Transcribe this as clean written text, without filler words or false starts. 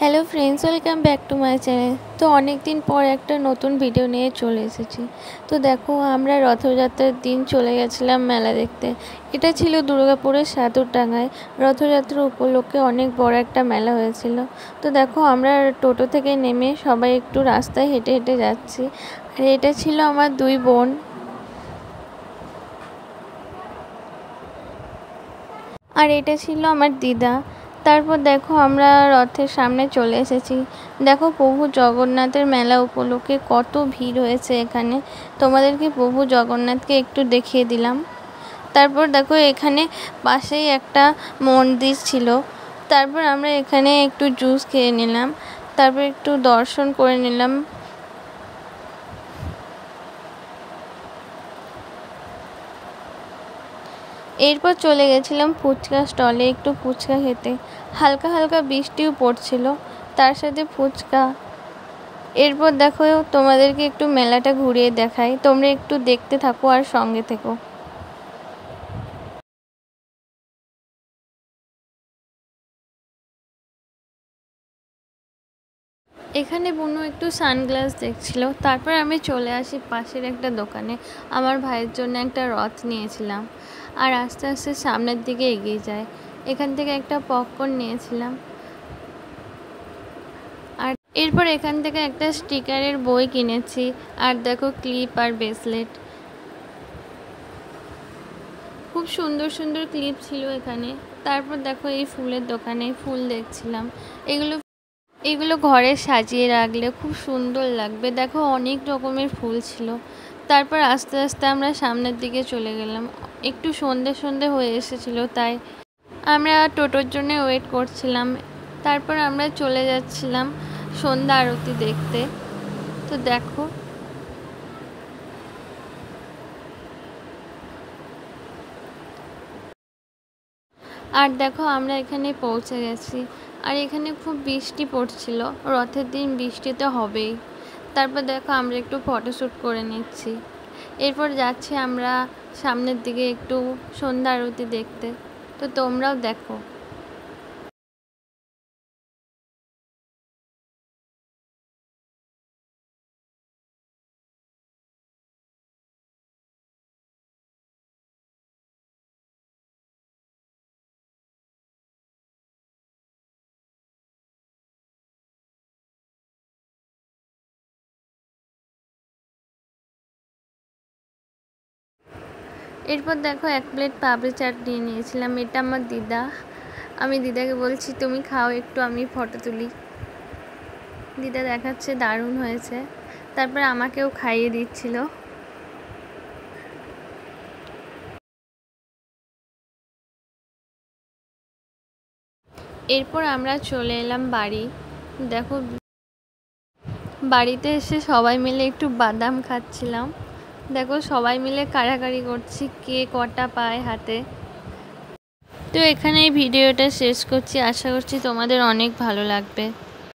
Hello friends, welcome back to my channel. তো অনেক দিন পর একটা নতুন ভিডিও নিয়ে চলে এসেছি। তো দেখো, আমরা রথযাত্রার দিন চলে গেছিলাম মেলা দেখতে। এটা ছিল দুর্গাপুরের সাদুরডাঙ্গায়। রথযাত্রা উপলক্ষে অনেক বড় একটা মেলা হয়েছিল। তো দেখো, আমরা টোটো থেকে নেমে সবাই একটু রাস্তায় হেঁটে হেঁটে যাচ্ছি। আর এটা ছিল আমার দুই বোন, আর এটা ছিল আমার দিদা। তারপর দেখো, আমরা রথের সামনে চলে এসেছি। দেখো, প্রভু জগন্নাথের মেলা উপলক্ষে কত ভিড় হয়েছে এখানে। তোমাদেরকে প্রভু জগন্নাথকে একটু দেখিয়ে দিলাম। তারপর দেখো, এখানে পাশেই একটা মন্দির ছিল। তারপর আমরা এখানে একটু জুস খেয়ে নিলাম, তারপর একটু দর্শন করে নিলাম। এরপর চলে গেছিলাম ফুচকা স্টলে একটু ফুচকা খেতে। হালকা হালকা বৃষ্টিও পড়ছিল, তার সাথে ফুচকা। এরপর দেখো, তোমাদেরকে একটু মেলাটা ঘুরিয়ে দেখাই, তোমরা একটু দেখতে থাকো আর সঙ্গে থেকো। এখানে বুনু একটু সানগ্লাস দেখছিল। তারপর আমি চলে আসি পাশের একটা দোকানে। আমার ভাইয়ের জন্য একটা রথ নিয়েছিলাম, আর আস্তে আস্তে সামনের দিকে এগিয়ে যায়। এখান থেকে একটা পপকর্ন নিয়েছিলাম। আর এরপর এখান থেকে একটা স্টিকারের বই কিনেছি। আর দেখো, ক্লিপ আর ব্রেসলেট, খুব সুন্দর সুন্দর ক্লিপ ছিল এখানে। তারপর দেখো, এই ফুলের দোকানে ফুল দেখছিলাম। এগুলো এগুলো ঘরে সাজিয়ে রাখলে খুব সুন্দর লাগবে। দেখো, অনেক রকমের ফুল ছিল। তারপর আস্তে আস্তে আমরা সামনের দিকে চলে গেলাম। একটু সন্ধে সন্ধে হয়ে এসেছিলো, তাই আমরা টোটোর জন্য ওয়েট করছিলাম। তারপর আমরা চলে যাচ্ছিলাম সন্ধ্যা আরতি দেখতে। তো দেখো, আর দেখো, আমরা এখানে পৌঁছে গেছি। আর এখানে খুব বৃষ্টি পড়ছিল। রথের দিন বৃষ্টি তো হবেই। তারপর দেখো, আমরা একটু ফটোশ্যুট করে নিচ্ছি। এরপর যাচ্ছি আমরা সামনের দিকে একটু সন্ধ্যা আরতি দেখতে। তো তোমরাও দেখো। এরপর দেখো, এক প্লেট পাপড়ি চাট নিয়ে নিয়েছিলাম। এটা আমার দিদা। আমি দিদাকে বলছি, তুমি খাও একটু, আমি ফটো তুলি। দিদা দেখাচ্ছে দারুণ হয়েছে। তারপর আমাকেও খাইয়ে দিচ্ছিল। এরপর আমরা চলে এলাম বাড়ি। দেখো, বাড়িতে এসে সবাই মিলে একটু বাদাম খাচ্ছিলাম। দেখো, সবাই মিলে কাড়াকাড়ি করছি কে কটা পায় হাতে। তো এখানে এই ভিডিওটা শেষ করছি। আশা করছি তোমাদের অনেক ভালো লাগবে।